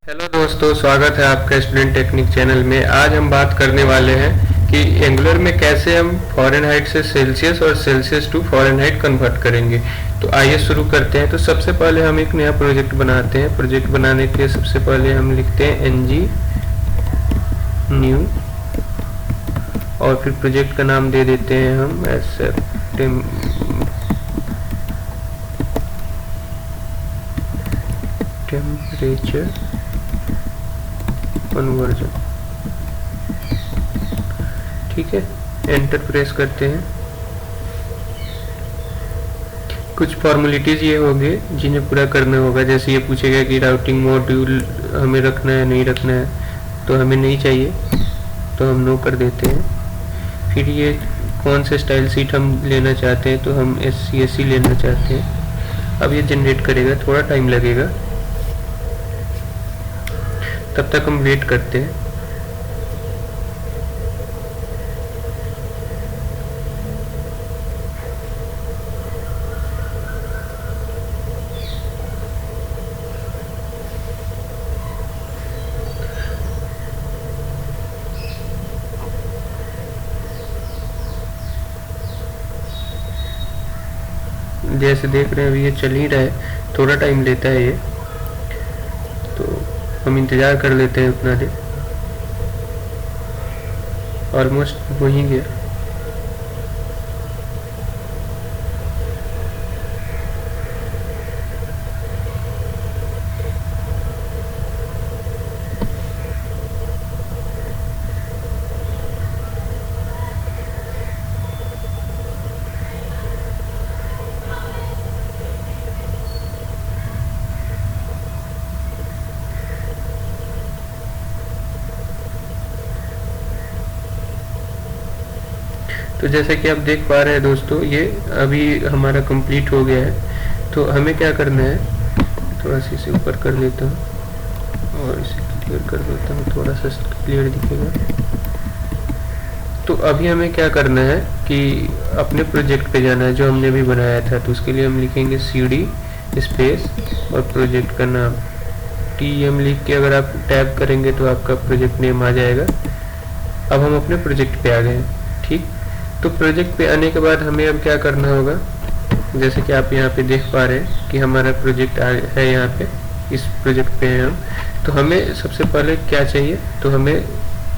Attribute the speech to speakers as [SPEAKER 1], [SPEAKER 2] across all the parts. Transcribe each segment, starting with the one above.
[SPEAKER 1] Hello दोस्तों, स्वागत है आपका स्टूडेंट टेक्निक चैनल में। आज हम बात करने वाले हैं कि एंगुलर में कैसे हम फ़ारेनहाइट से सेल्सियस और सेल्सियस टू फ़ारेनहाइट कन्वर्ट करेंगे। तो आइए शुरू करते हैं। तो सबसे पहले हम एक नया प्रोजेक्ट बनाते हैं। प्रोजेक्ट बनाने के लिए सबसे पहले हम लिखते हैं ng न्यू और फिर प्रोजेक्ट का नाम दे देते हैं हम टेम्परेचर कन्वर्जन। ठीक है, एंटर प्रेस करते हैं। कुछ फॉर्मेलिटीज ये होंगे जिन्हें पूरा करना होगा। जैसे ये पूछेगा कि राउटिंग मॉड्यूल हमें रखना है नहीं रखना है, तो हमें नहीं चाहिए तो हम नो कर देते हैं। फिर ये कौन से स्टाइल सीट हम लेना चाहते हैं, तो हम SCSC लेना चाहते हैं। अब ये जनरेट करेगा, थोड़ा टाइम लगेगा, तब तक हम वेट करते हैं। जैसे देख रहे हैं अभी ये चल ही रहा है, थोड़ा टाइम लेता है ये, तो हम इंतज़ार कर लेते हैं उतना देर। ऑलमोस्ट हो ही गया। तो जैसे कि आप देख पा रहे हैं दोस्तों, ये अभी हमारा कंप्लीट हो गया है। तो हमें क्या करना है, थोड़ा सा इसे ऊपर कर देता हूँ और इसे क्लियर कर देता हूँ, थोड़ा सा क्लियर दिखेगा। तो अभी हमें क्या करना है कि अपने प्रोजेक्ट पे जाना है जो हमने भी बनाया था। तो उसके लिए हम लिखेंगे CD स्पेस और प्रोजेक्ट का नाम TM लिख के अगर आप टैब करेंगे तो आपका प्रोजेक्ट नेम आ जाएगा। अब हम अपने प्रोजेक्ट पे आ गए हैं। ठीक, तो प्रोजेक्ट पे आने के बाद हमें अब क्या करना होगा, जैसे कि आप यहाँ पे देख पा रहे हैं कि हमारा प्रोजेक्ट है यहाँ पे, इस प्रोजेक्ट पे हैं हम। तो हमें सबसे पहले क्या चाहिए, तो हमें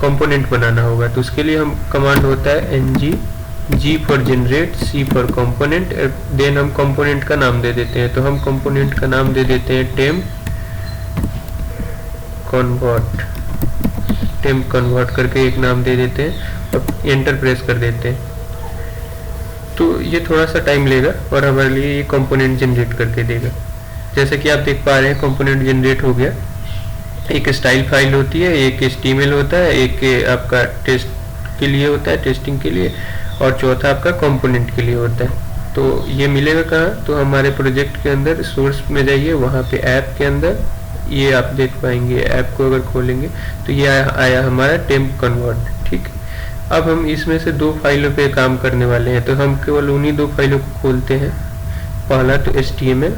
[SPEAKER 1] कंपोनेंट बनाना होगा। तो उसके लिए हम कमांड होता है ng G for generate, C for component, then हम कंपोनेंट का नाम दे देते हैं। तो हम कंपोनेंट का नाम दे देते हैं टेम्प कन्वर्ट करके एक नाम दे देते हैं और एंटर प्रेस कर देते हैं। तो ये थोड़ा सा टाइम लेगा और हमारे लिए ये कंपोनेंट जनरेट करके देगा। जैसे कि आप देख पा रहे हैं कंपोनेंट जनरेट हो गया। एक स्टाइल फाइल होती है, एक HTML होता है, एक आपका टेस्ट के लिए होता है, टेस्टिंग के लिए, और चौथा आपका कंपोनेंट के लिए होता है। तो ये मिलेगा कहाँ, तो हमारे प्रोजेक्ट के अंदर सोर्स में जाइए, वहाँ पे ऐप के अंदर ये आप देख पाएंगे। ऐप को अगर खोलेंगे तो ये आया हमारा टेम्प कन्वर्ट। ठीक, अब हम इसमें से दो फाइलों पे काम करने वाले हैं। तो हम केवल उन्हीं दो फाइलों को खोलते हैं। पहला तो HTML,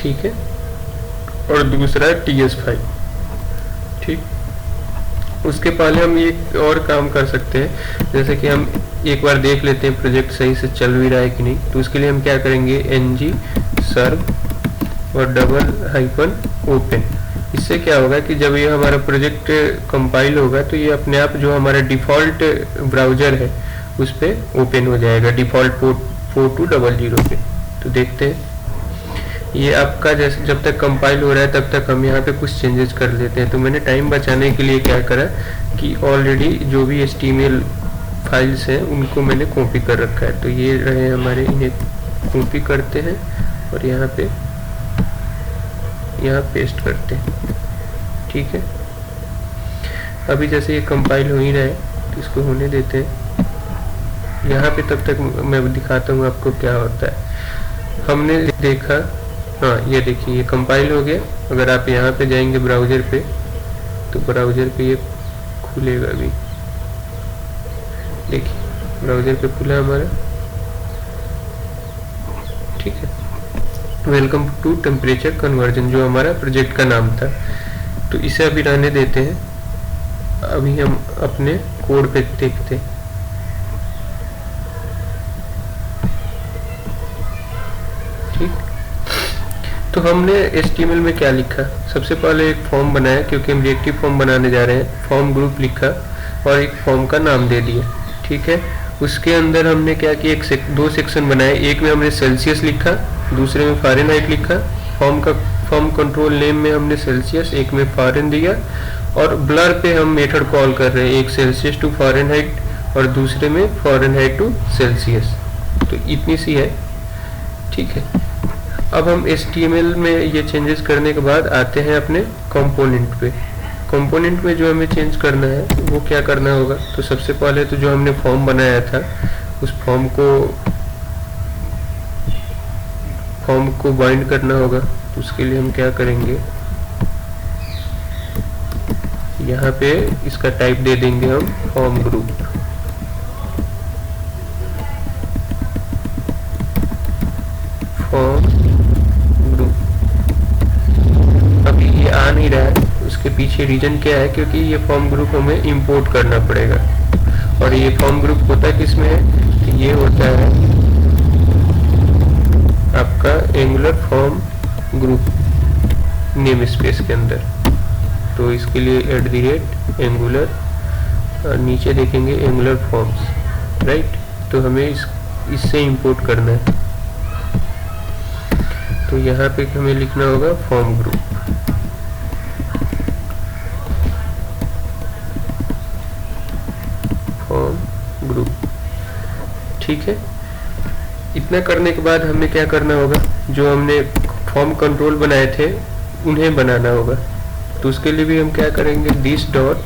[SPEAKER 1] ठीक है, और दूसरा TS फाइल। ठीक, उसके पहले हम एक और काम कर सकते हैं। जैसे कि हम एक बार देख लेते हैं प्रोजेक्ट सही से चल भी रहा है कि नहीं। तो उसके लिए हम क्या करेंगे, ng सर्व और $ओपन। इससे क्या होगा कि जब ये हमारा प्रोजेक्ट कंपाइल होगा तो ये अपने आप जो हमारा डिफ़ॉल्ट ब्राउज़र है उस पर ओपन हो जाएगा, डिफ़ॉल्ट पोर्ट 4200 पे। तो देखते हैं ये आपका, जैसे जब तक कंपाइल हो रहा है तब तक हम यहाँ पे कुछ चेंजेस कर लेते हैं। तो मैंने टाइम बचाने के लिए क्या करा कि ऑलरेडी जो भी HTML फाइल्स हैं उनको मैंने कॉपी कर रखा है। तो ये रहे हमारे, इन्हें कॉपी करते हैं और यहाँ पेस्ट करते हैं। ठीक है, अभी जैसे ये कंपाइल हो ही रहा है तो इसको होने देते हैं। यहाँ पे तब तक मैं दिखाता हूँ आपको क्या होता है। हमने देखा, हाँ ये देखिए ये कंपाइल हो गया। अगर आप यहाँ पे जाएंगे ब्राउज़र पे, तो ब्राउज़र पे ये खुलेगा। अभी देखिए ब्राउज़र पे खुला हमारा। ठीक है, वेलकम टू टेम्परेचर कन्वर्जन, जो हमारा प्रोजेक्ट का नाम था। तो इसे अभी रहने देते हैं, अभी हम अपने कोड पे देखते हैं। ठीक, तो हमने HTML में क्या लिखा, सबसे पहले एक फॉर्म बनाया, क्योंकि हम रिएक्टिव फॉर्म बनाने जा रहे हैं। फॉर्म ग्रुप लिखा और एक फॉर्म का नाम दे दिया। ठीक है, उसके अंदर हमने क्या किया, दो सेक्शन बनाए। एक में हमने सेल्सियस लिखा, दूसरे में फ़ारेनहाइट लिखा। फॉर्म कंट्रोल नेम में हमने सेल्सियस, एक में फ़ारेन दिया, और ब्लर पे हम मेथड कॉल कर रहे हैं, एक सेल्सियस टू फ़ारेनहाइट और दूसरे में फ़ारेनहाइट टू सेल्सियस। तो इतनी सी है। ठीक है, अब हम HTML में ये चेंजेस करने के बाद आते हैं अपने कंपोनेंट पे। कंपोनेंट में जो हमें चेंज करना है वो क्या करना होगा, तो सबसे पहले तो जो हमने फॉर्म बनाया था उस फॉर्म को बाइंड करना होगा। तो उसके लिए हम क्या करेंगे, यहाँ पे इसका टाइप दे देंगे हम फॉर्म ग्रुप। फॉर्म ग्रुप अभी ये आ नहीं रहा है, उसके पीछे रीजन क्या है, क्योंकि ये फॉर्म ग्रुप हमें इंपोर्ट करना पड़ेगा। और ये फॉर्म ग्रुप होता है किसमें है, तो ये होता है आपका angular form group name space के अंदर। तो इसके लिए @एंगुलर और नीचे देखेंगे एंगुलर फॉर्म्स, राइट। तो हमें इससे इंपोर्ट करना है। तो यहाँ पे हमें लिखना होगा फॉर्म ग्रुप। फॉर्म ग्रुप, ठीक है। इतना करने के बाद हमें क्या करना होगा, जो हमने फॉर्म कंट्रोल बनाए थे उन्हें बनाना होगा। तो उसके लिए भी हम क्या करेंगे, दिस डॉट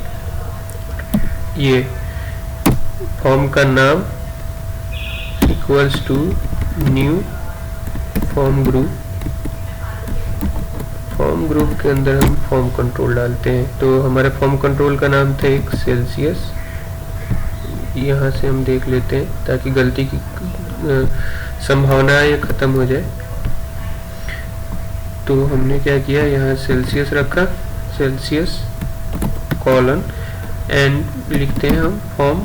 [SPEAKER 1] ये फॉर्म का नाम equals to new form group. Form group के अंदर हम फॉर्म कंट्रोल डालते हैं। तो हमारे फॉर्म कंट्रोल का नाम था एक सेल्सियस, यहाँ से हम देख लेते हैं ताकि गलती की संभावना ये खत्म हो जाए। तो हमने क्या किया, यहाँ सेल्सियस रखा, सेल्सियस कॉलन एंड लिखते हैं हम फॉर्म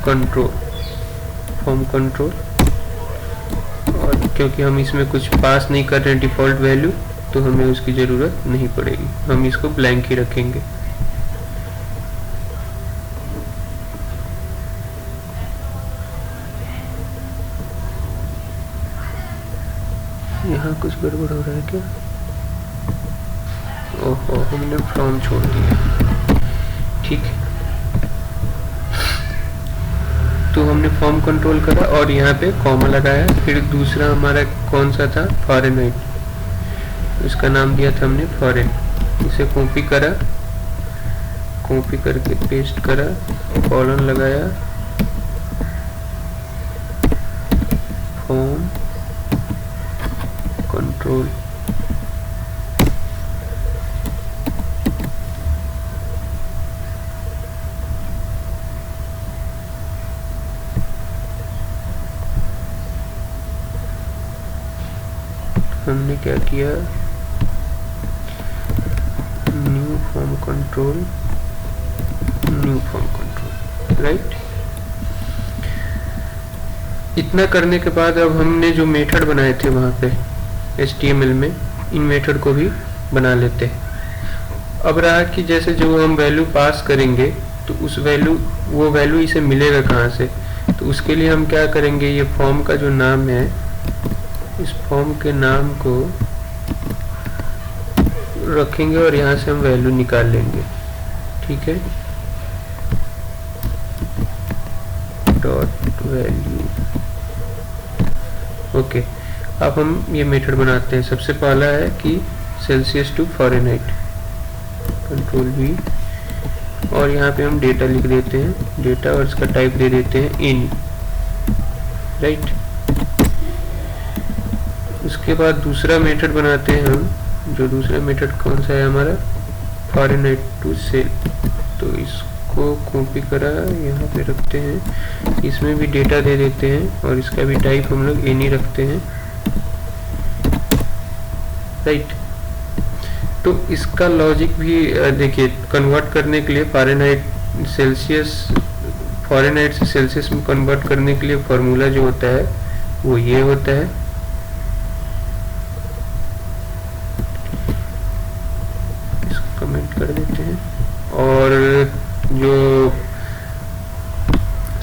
[SPEAKER 1] कंट्रोल। फॉर्म कंट्रोल, और क्योंकि हम इसमें कुछ पास नहीं कर रहे हैं डिफ़ॉल्ट वैल्यू, तो हमें उसकी ज़रूरत नहीं पड़ेगी, हम इसको ब्लैंक ही रखेंगे। यहाँ कुछ गड़बड़ हो रहा है क्या, ओहो हमने फ्रॉम छोड़ दिया। ठीक है, तो हमने फॉर्म कंट्रोल करा और यहाँ पे कॉमा लगाया। फिर दूसरा हमारा कौन सा था, फ़ारेनहाइट, इसका नाम दिया था हमने फॉरेन। इसे कॉपी करा, कॉपी करके पेस्ट करा, कॉलन लगाया, फॉर्म कंट्रोल, हमने क्या किया, new form control, new form control, right. इतना करने के बाद अब हमने जो मेथड बनाए थे वहाँ पे HTML में, इन मेथड को भी बना लेते हैं। अब रहा कि जैसे जो हम वैल्यू पास करेंगे तो उस वो वैल्यू इसे मिलेगा कहाँ से। तो उसके लिए हम क्या करेंगे, ये फॉर्म का जो नाम है, इस फॉर्म के नाम को रखेंगे और यहाँ से हम वैल्यू निकाल लेंगे। ठीक है, डॉट वैल्यू। ओके, अब हम ये मेथड बनाते हैं। सबसे पहला है कि Celsius to Fahrenheit, control V, और यहाँ पे हम डेटा लिख देते हैं, डेटा, और इसका टाइप दे देते हैं इन, राइट। उसके बाद दूसरा मेथड बनाते हैं हम, जो दूसरा मेथड कौन सा है हमारा, फ़ारेनहाइट टू सेल। तो इसको कॉपी करा, यहाँ पे रखते हैं, इसमें भी डेटा दे देते हैं और इसका भी टाइप हम लोग एनी रखते हैं, राइट। तो इसका लॉजिक भी देखिए, कन्वर्ट करने के लिए फ़ारेनहाइट से सेल्सियस में कन्वर्ट करने के लिए फॉर्मूला जो होता है वो ये होता है। इसको कमेंट कर देते हैं। और जो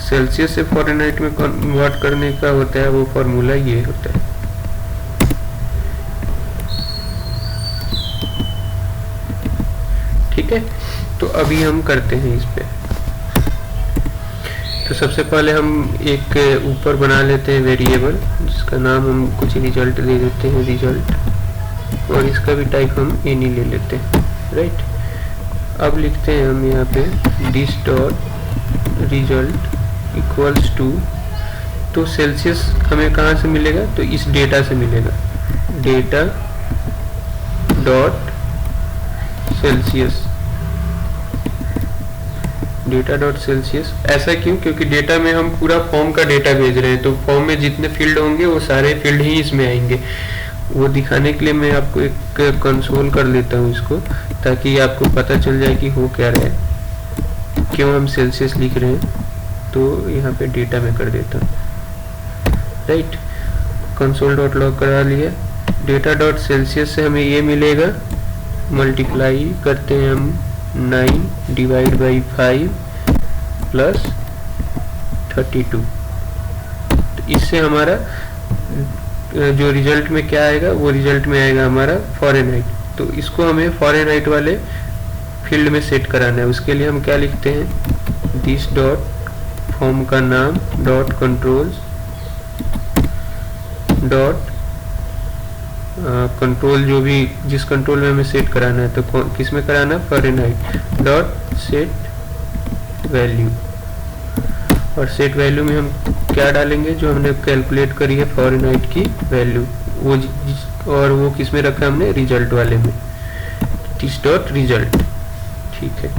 [SPEAKER 1] सेल्सियस से फ़ारेनहाइट में कन्वर्ट करने का होता है वो फॉर्मूला ये होता है। ठीक है, तो अभी हम करते हैं इस पे। तो सबसे पहले हम एक ऊपर बना लेते हैं वेरिएबल, जिसका नाम हम कुछ रिजल्ट दे देते हैं, रिजल्ट, और इसका भी टाइप हम एनी ले लेते हैं, राइट। अब लिखते हैं हम यहाँ पे this dot result equals to, तो सेल्सियस हमें कहाँ से मिलेगा, तो इस डेटा से मिलेगा, data dot Celsius, data dot Celsius. ऐसा क्यों, क्योंकि डेटा में हम पूरा फॉर्म का डेटा भेज रहे हैं, तो फॉर्म में जितने फील्ड होंगे वो सारे फील्ड ही इसमें आएंगे। वो दिखाने के लिए मैं आपको एक कंसोल कर लेता हूँ इसको, ताकि आपको पता चल जाए कि हो क्या रहा है, क्यों हम सेल्सियस लिख रहे हैं। तो यहाँ पे डेटा में कर देता हूँ, राइट। कंसोल डॉट लॉग करा लिया। डेटा डॉट सेल्सियस से हमें ये मिलेगा, मल्टीप्लाई करते हैं हम 9 डिवाइड बाई 5 प्लस 32। तो इससे हमारा जो रिजल्ट में क्या आएगा, वो रिजल्ट में आएगा हमारा फ़ारेनहाइट। तो इसको हमें फ़ारेनहाइट वाले फील्ड में सेट कराना है। उसके लिए हम क्या लिखते हैं, दिस डॉट फॉर्म का नाम डॉट कंट्रोल्स डॉट कंट्रोल, जो भी जिस कंट्रोल में हमें सेट कराना है, तो किस में कराना है, फ़ारेनहाइट डॉट सेट वैल्यू। और सेट वैल्यू में हम क्या डालेंगे, जो हमने कैलकुलेट करी है फ़ारेनहाइट की वैल्यू, वो और वो किस में रखा है हमने, रिजल्ट वाले में, दिस डॉट रिजल्ट। ठीक है,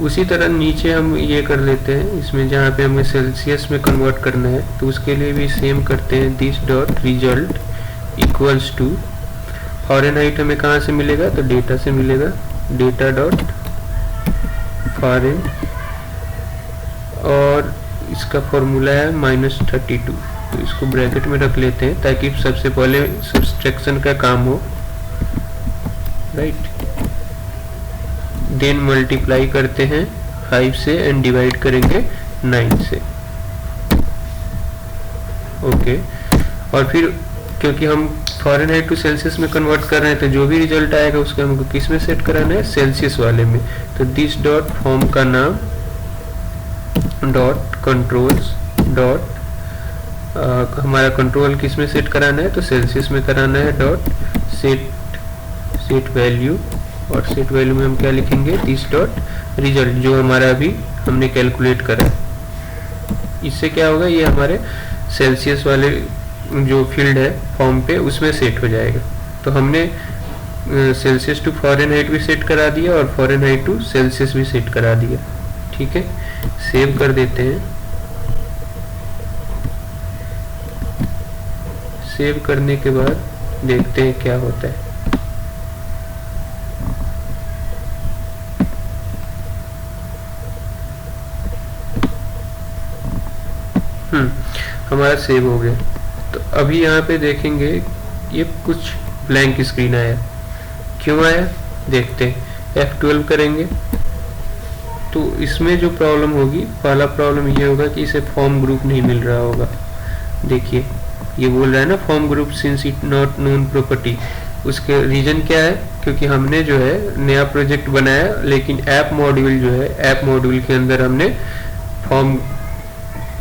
[SPEAKER 1] उसी तरह नीचे हम ये कर लेते हैं, इसमें जहाँ पे हमें सेल्सियस में कन्वर्ट करना है, तो उसके लिए भी सेम करते हैं, this dot result equals to, Fahrenheit हमें कहाँ से मिलेगा, तो डेटा से मिलेगा, डेटा डॉट फ़ारेन, और इसका फॉर्मूला है -32। तो इसको ब्रैकेट में रख लेते हैं ताकि सबसे पहले सब्सट्रैक्शन का काम हो, राइट। देन मल्टीप्लाई करते हैं 5 से एंड डिवाइड करेंगे 9 से, ओके। और फिर क्योंकि हम फ़ारेनहाइट टू सेल्सियस में कन्वर्ट कर रहे हैं, तो जो भी रिजल्ट आएगा उसको हमको किस में सेट कराना है, सेल्सियस वाले में। तो दिस डॉट फॉर्म का नाम डॉट कंट्रोल्स डॉट हमारा कंट्रोल किस में सेट कराना है, तो सेल्सियस में कराना है, डॉट सेट वैल्यू, और सेट वैल्यू में हम क्या लिखेंगे, दिस डॉट रिजल्ट, जो हमारा अभी हमने कैलकुलेट करा है। इससे क्या होगा, ये हमारे सेल्सियस वाले जो फील्ड है फॉर्म पे, उसमें सेट हो जाएगा। तो हमने सेल्सियस टू फ़ारेनहाइट भी सेट करा दिया और फ़ारेनहाइट टू सेल्सियस भी सेट करा दिया। ठीक है, सेव कर देते हैं। सेव करने के बाद देखते हैं क्या होता है। हमारा सेव हो गया। तो अभी यहाँ पे देखेंगे ये कुछ ब्लैंक स्क्रीन आया, क्यों आया देखते हैं। F12 करेंगे तो इसमें जो प्रॉब्लम होगी, पहला प्रॉब्लम ये होगा कि इसे फॉर्म ग्रुप नहीं मिल रहा होगा। देखिए ये बोल रहा है ना, form group since it not known property. उसके रीजन क्या है, क्योंकि हमने जो है नया प्रोजेक्ट बनाया, लेकिन ऐप मॉड्यूल जो है, ऐप मॉड्यूल के अंदर हमने फॉर्म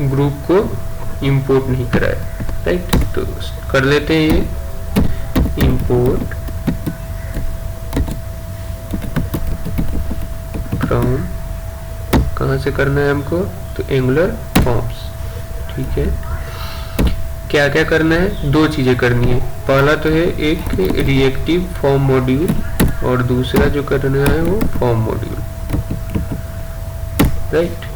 [SPEAKER 1] ग्रुप को इंपोर्ट नहीं कराया, राइट। तो कर लेते हैं ये इंपोर्ट फ्रॉम, कहाँ से करना है हमको, तो एंगुलर फॉर्म्स। ठीक है, क्या क्या करना है, दो चीजें करनी है। पहला तो है एक रिएक्टिव फॉर्म मॉड्यूल, और दूसरा जो करना है वो फॉर्म मॉड्यूल, राइट।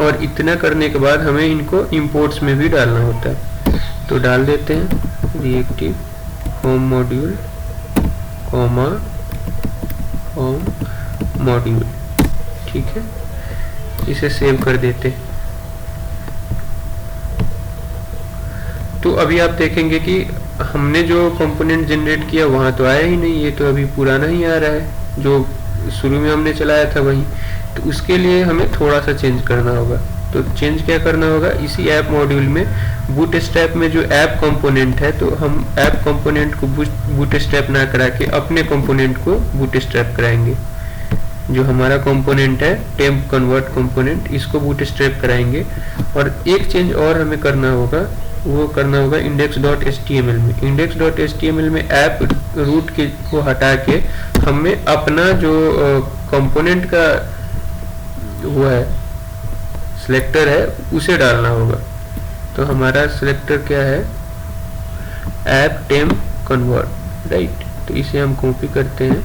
[SPEAKER 1] और इतना करने के बाद हमें इनको इंपोर्ट्स में भी डालना होता है, तो डाल देते हैं reactive form module comma home module. ठीक है, इसे सेव कर देते। तो अभी आप देखेंगे कि हमने जो कंपोनेंट जनरेट किया वहां तो आया ही नहीं, ये तो अभी पुराना ही आ रहा है जो शुरू में हमने चलाया था वही। तो उसके लिए हमें थोड़ा सा चेंज करना होगा। तो चेंज क्या करना होगा, इसी ऐप मॉड्यूल में बूटस्ट्रैप में जो ऐप कंपोनेंट है, तो हम ऐप कंपोनेंट को बूटस्ट्रैप ना करा के अपने कंपोनेंट को बूटस्ट्रैप कराएंगे। जो हमारा कंपोनेंट है टेम्प कन्वर्ट कंपोनेंट, इसको बूटस्ट्रैप कराएंगे। और एक चेंज और हमें करना होगा, वो करना होगा index.html में। index.html में ऐप रूट के को हटा के हमें अपना जो कंपोनेंट का वो है सिलेक्टर है उसे डालना होगा। तो हमारा सिलेक्टर क्या है, ऐप टेम्प कन्वर्ट, राइट। तो इसे हम कॉपी करते हैं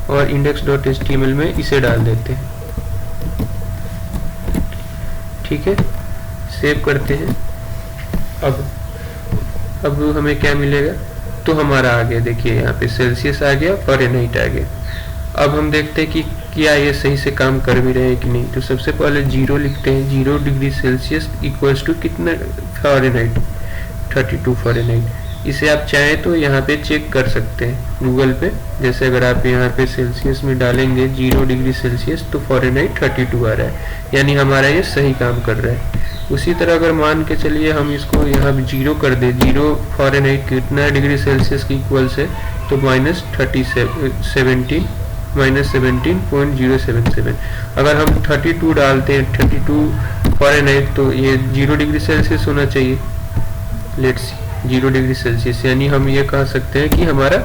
[SPEAKER 1] और index.html में इसे डाल देते हैं। ठीक है, सेव करते हैं। अब हमें क्या मिलेगा, तो हमारा आ गया, देखिए यहाँ पे सेल्सियस आ गया, फ़ारेनहाइट आ गया। अब हम देखते हैं कि क्या ये सही से काम कर भी रहे हैं कि नहीं। तो सबसे पहले 0 लिखते हैं, 0 डिग्री सेल्सियस इक्वल्स टू कितना फ़ारेनहाइट, 32 फ़ारेनहाइट। इसे आप चाहें तो यहाँ पे चेक कर सकते हैं गूगल पे। जैसे अगर आप यहाँ पे सेल्सियस में डालेंगे 0 डिग्री सेल्सियस तो फ़ारेनहाइट 32 आ रहा है, यानी हमारा ये सही काम कर रहा है। उसी तरह अगर मान के चलिए हम इसको यहाँ 0 कर दे, 0 फ़ारेनहाइट कितना डिग्री सेल्सियस की इक्वल्स है, तो -17.077। अगर हम 32 डालते हैं, 32 फ़ारेनहाइट, तो ये 0 डिग्री सेल्सियस होना चाहिए। लेट्स 0 डिग्री सेल्सियस, यानी हम ये कह सकते हैं कि हमारा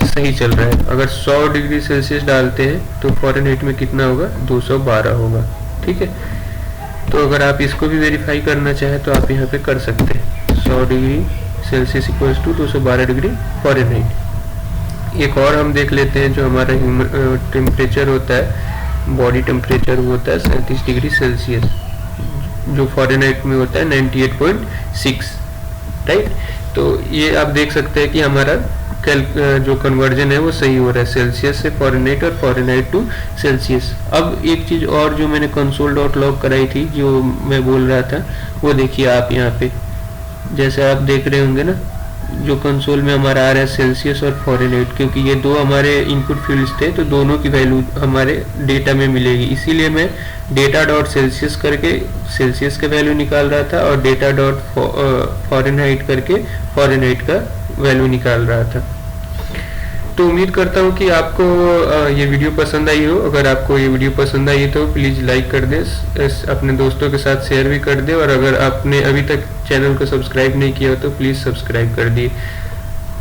[SPEAKER 1] सही चल रहा है। अगर 100 डिग्री सेल्सियस डालते हैं तो फ़ारेनहाइट में कितना होगा, 212 होगा। ठीक है, तो अगर आप इसको भी वेरीफाई करना चाहें तो आप यहाँ पे कर सकते हैं, 100 degree Celsius equals to 212 degree Fahrenheit. एक और हम देख लेते हैं, जो हमारा टेम्परेचर होता है, बॉडी टेम्परेचर वो होता है 37 डिग्री सेल्सियस, जो फ़ारेनहाइट में होता है 98.6, राइट। तो ये आप देख सकते हैं कि हमारा जो कन्वर्जन है वो सही हो रहा है, सेल्सियस से फ़ारेनहाइट और फ़ारेनहाइट टू सेल्सियस। अब एक चीज़ और जो मैंने console.log कराई थी, जो मैं बोल रहा था, वो देखिए आप यहाँ पे, जैसे आप देख रहे होंगे ना, जो कंसोल में हमारा आ रहा है सेल्सियस और फ़ारेनहाइट, क्योंकि ये दो हमारे इनपुट फील्ड्स थे, तो दोनों की वैल्यू हमारे डेटा में मिलेगी। इसीलिए मैं डेटा डॉट सेल्सियस करके सेल्सियस का वैल्यू निकाल रहा था और डेटा डॉट फ़ारेनहाइट करके फ़ारेनहाइट का वैल्यू निकाल रहा था। तो उम्मीद करता हूँ कि आपको ये वीडियो पसंद आई हो। अगर आपको ये वीडियो पसंद आई तो प्लीज़ लाइक कर दें, अपने दोस्तों के साथ शेयर भी कर दें, और अगर आपने अभी तक चैनल को सब्सक्राइब नहीं किया हो तो प्लीज़ सब्सक्राइब कर दिए।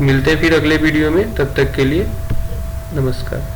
[SPEAKER 1] मिलते हैं फिर अगले वीडियो में, तब तक के लिए नमस्कार।